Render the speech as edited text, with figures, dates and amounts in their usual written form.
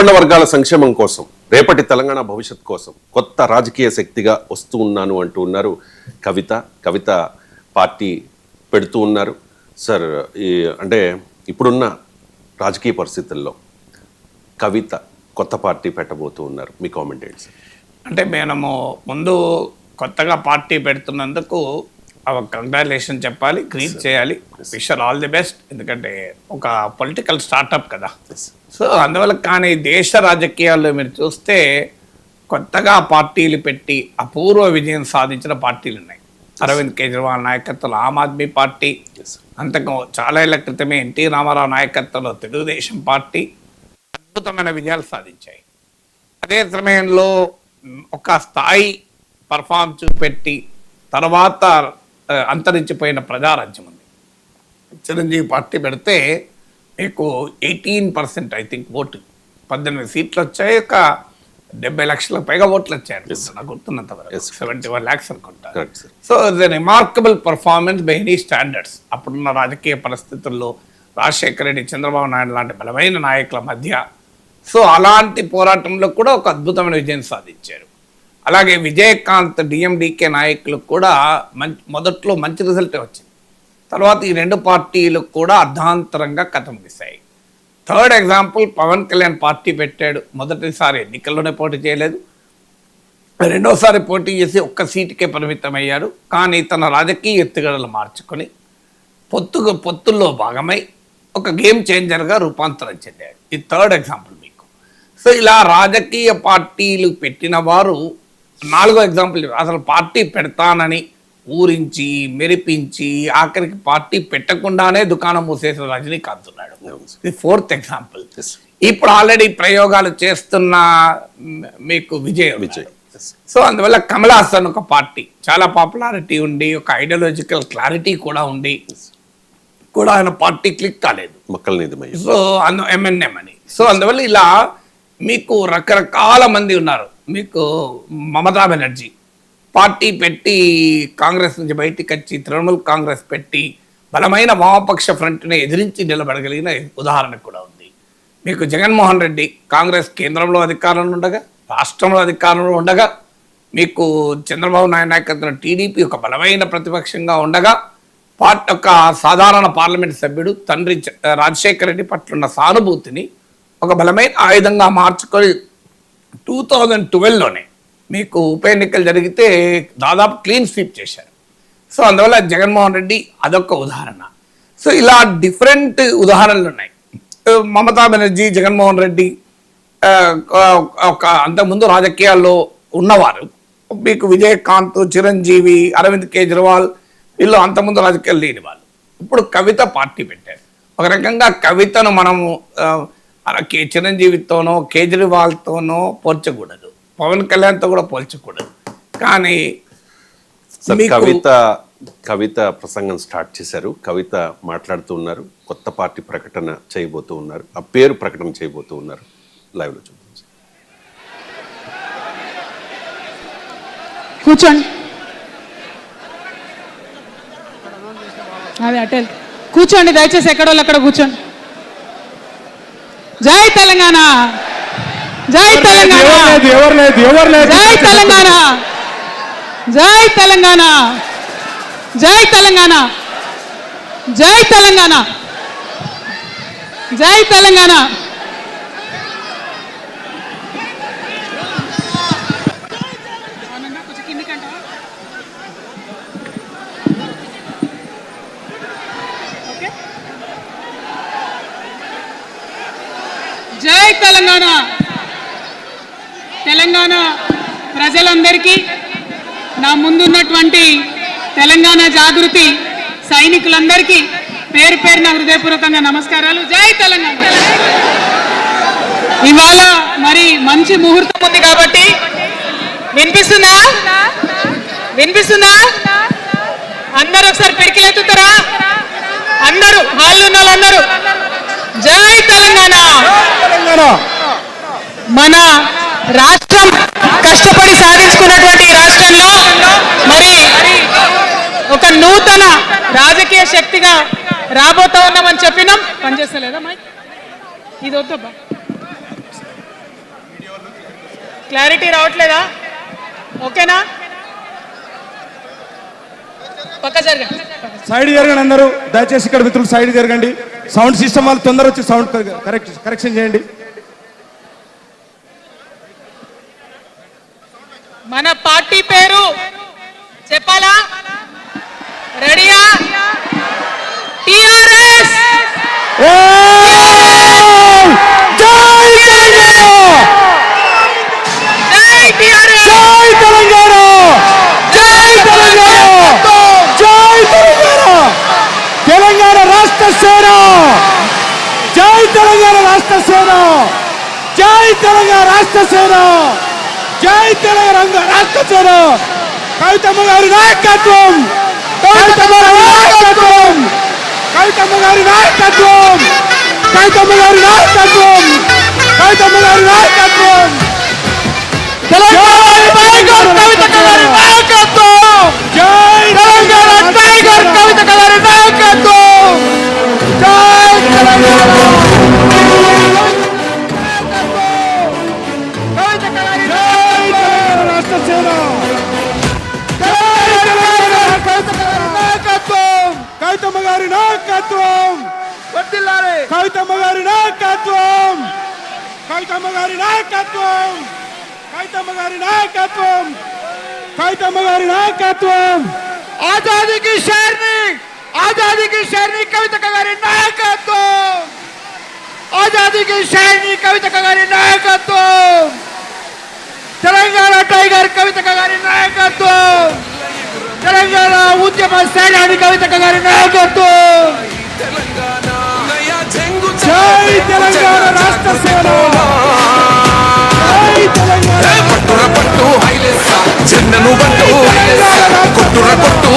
వెనుకబడిన వర్గాల సంక్షేమం కోసం, రేపటి తెలంగాణ భవిష్యత్ కోసం కొత్త రాజకీయ శక్తిగా వస్తూ ఉన్నాను అంటూ ఉన్నారు కవిత పార్టీ పెడుతూ ఉన్నారు. సార్, అంటే ఇప్పుడున్న రాజకీయ పరిస్థితుల్లో కవిత కొత్త పార్టీ పెట్టబోతూ ఉన్నారు, మీ కామెంట్ ఏంటి సార్? అంటే మేము ముందు కొత్తగా పార్టీ పెడుతున్నందుకు కంగ్రాచులేషన్ చెప్పాలి, గ్రీట్ చేయాలి, విష్ ఆల్ ది బెస్ట్. ఎందుకంటే ఒక పొలిటికల్ స్టార్టప్ కదా, సో అందువల్ల. కానీ దేశ రాజకీయాల్లో మీరు చూస్తే కొత్తగా పార్టీలు పెట్టి అపూర్వ విజయం సాధించిన పార్టీలు ఉన్నాయి. అరవింద్ కేజ్రీవాల్ నాయకత్వంలో ఆమ్ ఆద్మీ పార్టీ, అంతకు చాలా ఏళ్ల క్రితమే ఎన్టీ రామారావు నాయకత్వంలో తెలుగుదేశం పార్టీ అద్భుతమైన విజయాలు సాధించాయి. అదే సమయంలో ఒక స్థాయి పర్ఫార్మ్ చూపెట్టి తర్వాత అంతరించిపోయిన ప్రజారాజ్యం ఉంది. చిరంజీవి పార్టీ పెడితే మీకు 18% ఐ థింక్ ఓటు, 18 సీట్లు వచ్చాయి, ఒక 70 లక్షలకు పైగా ఓట్లు వచ్చాయి నాకు గుర్తున్నంత వరకు, 71 lakhs అనుకుంటా. So it's a remarkable performance by any standards. అప్పుడున్న రాజకీయ పరిస్థితుల్లో రాజశేఖర రెడ్డి, చంద్రబాబు నాయుడు లాంటి బలమైన నాయకుల మధ్య, సో అలాంటి పోరాటంలో కూడా ఒక అద్భుతమైన విజయం సాధించారు. అలాగే విజయకాంత్ డిఎండికే నాయకులకు కూడా మొదట్లో మంచి రిజల్టే వచ్చింది. తర్వాత ఈ రెండు పార్టీలు కూడా అర్ధాంతరంగా కథం తీశాయి. Third example, Pawan Kalyan party పెట్టాడు. మొదటిసారి ఎన్నికల్లోనే పోటీ చేయలేదు, రెండోసారి పోటీ చేసి ఒక్క సీటుకే పరిమితం అయ్యాడు. కానీ తన రాజకీయ ఎత్తుగడలు మార్చుకొని పొత్తుల్లో భాగమై ఒక గేమ్ చేంజర్గా రూపాంతరం చెందాడు. ఈ థర్డ్ ఎగ్జాంపుల్ మీకు. సో ఇలా రాజకీయ పార్టీలు పెట్టిన వారు, నాలుగో ఎగ్జాంపుల్, అసలు పార్టీ పెడతానని ఊరించి మెరిపించి ఆఖరికి పార్టీ పెట్టకుండానే దుకాణం మూసేసిన రజనీకాంత్ ఉన్నాడు. ఇది ఫోర్త్ ఎగ్జాంపుల్. ఇప్పుడు ఆల్రెడీ ప్రయోగాలు చేస్తున్న మీకు విజయ్. సో అందువల్ల కమల్ హాసన్ ఒక పార్టీ చాలా పాపులారిటీ ఉండి, ఒక ఐడియాలజికల్ క్లారిటీ కూడా ఉండి కూడా ఆయన పార్టీ క్లిక్ కాలేదు, సో ఎంఎన్ఎం అని. సో అందువల్ల ఇలా మీకు రకరకాల మంది ఉన్నారు. మీకు మమతా బెనర్జీ పార్టీ పెట్టి కాంగ్రెస్ నుంచి బయటికి వచ్చి తృణమూల్ కాంగ్రెస్ పెట్టి బలమైన వామపక్ష ఫ్రంట్ని ఎదిరించి నిలబడగలిగిన ఉదాహరణ కూడా ఉంది. మీకు జగన్మోహన్ రెడ్డి కాంగ్రెస్ కేంద్రంలో అధికారంలో ఉండగా, రాష్ట్రంలో అధికారంలో ఉండగా, మీకు చంద్రబాబు నాయుడు నాయకత్వం టీడీపీ ఒక బలమైన ప్రతిపక్షంగా ఉండగా, ఒక సాధారణ పార్లమెంట్ సభ్యుడు తండ్రి రాజశేఖర రెడ్డి పట్ల ఉన్న సానుభూతిని ఒక బలమైన ఆయుధంగా మార్చుకొని 2012లోనే మీకు ఉప ఎన్నికలు జరిగితే దాదాపు క్లీన్ స్వీప్ చేశారు. సో అందువల్ల జగన్మోహన్ రెడ్డి అదొక ఉదాహరణ. సో ఇలా డిఫరెంట్ ఉదాహరణలు ఉన్నాయి. మమతా బెనర్జీ, జగన్మోహన్ రెడ్డి ఒక అంతకుముందు రాజకీయాల్లో ఉన్నవారు. మీకు విజయకాంత్, చిరంజీవి, అరవింద్ కేజ్రీవాల్, వీళ్ళు అంతకుముందు రాజకీయాలు లేని వాళ్ళు. ఇప్పుడు కవిత పార్టీ పెట్టారు. ఒక రకంగా కవితను మనము చిరంజీవితోనో కేజ్రీవాల్తోనో పోల్చకూడదు, పవన్ కళ్యాణ్తో కూడా పోల్చకూడదు. కానీ కవిత ప్రసంగం స్టార్ట్ చేశారు. కవిత మాట్లాడుతూ ఉన్నారు, కొత్త పార్టీ ప్రకటన చేయబోతూ ఉన్నారు, ఆ పేరు ప్రకటన చేయబోతూ ఉన్నారు. లైవ్లో చూద్దాం. కూర్చోండి, అదే అటెల్ కూర్చోండి దయచేసి, ఎక్కడోళ్ళు అక్కడ కూర్చోండి. జై తెలంగాణ, జై తెలంగాణ, జై తెలంగాణ, జై తెలంగాణ, జై తెలంగాణ, జై తెలంగాణ, జై తెలంగాణ. జై తెలంగాణ. తెలంగాణ ప్రజలందరికీ, నా ముందున్నటువంటి తెలంగాణ జాగృతి సైనికులందరికీ పేరు పేరున హృదయపూర్వకంగా నమస్కారాలు. జై తెలంగాణ. ఇవాళ మరి మంచి ముహూర్తం ఉంది కాబట్టి, వినిపిస్తుందా? వినిపిస్తుందా? అందరూ ఒకసారి పిడికిలెత్తుతారా? అందరూ హాల్లో ఉన్న వాళ్ళందరూ జై తెలంగాణ. మన రాష్ట్రం కష్టపడి సాధించుకున్నటువంటి ఈ రాష్ట్రంలో మరి ఒక నూతన రాజకీయ శక్తిగా రాబోతా ఉన్నామని చెప్పినాం. పనిచేస్తలేదా మైక్? ఇది వద్దబ్బా. క్లారిటీ రావట్లేదా? ఓకేనా? పక్క జరగండి. సైడ్ జరగండి అందరూ, దయచేసి ఇక్కడ మిత్రులు సైడ్ జరగండి. సౌండ్ సిస్టమ్ వాళ్ళు తొందర వచ్చి సౌండ్ కరెక్షన్ చేయండి. మన పార్టీ పేరు చెప్పాలా? రెడీయా? టిఆర్ఎస్. జై టిఆర్ఎస్. జై తెలంగాణ, జై తెలంగాణ, జై తెలంగాణ, తెలంగాణ రాష్ట్ర సేన, జై తెలంగాణ రాష్ట్ర సేన, జై తెలంగాణ రాష్ట్ర సేన, జై తెలంగాణ రాష్ట్ర సేన. కవితమ్మ గారి నాయకత్వం, కవితమ్మ గారి నాయకత్వం, కవితమ్మ గారి నాయకత్వం, కవితమ్మ గారి నాయకత్వం, కవితమ్మ గారి నాయకత్వం. తెలంగాణ టైగర్ కవితక్క గారి నాయకత్వం, జై తెలంగాణ టైగర్ కవితక్క గారి నాయకత్వం, జై తెలంగాణ కవితక్క గారి రాష్ట్ర సేన, జై తెలంగాణ కవితక్క గారి నాయకత్వం, కవితమ్మ గారి నాయకత్వం వర్ధిల్లాలి, కవితమ్మ గారి నాయకత్వం, కవితమ్మ గారి నాయకత్వం, కవితమ్మ గారి నాయకత్వం, కవితమ్మ గారి నాయకత్వం. ఆజాదీకి షేర్ని, ఆజాదీకి షేర్ని కవితక్క గారి నాయకత్వం, ఆజాదీకి షేర్ని కవితక్క గారి నాయకత్వం, తెలంగాణ టైగర్ కవితక్క గారి నాయకత్వం, తెలంగాణ ఉద్యమ సేనాని కవితక్క గారి నాయకత్వం. జై తెలంగాణ రాష్ట్ర సేన, జై తెలంగాణ పట్టుర పట్టు హైలెస్సా చెన్నను పట్టు కొట్టుర కొట్టు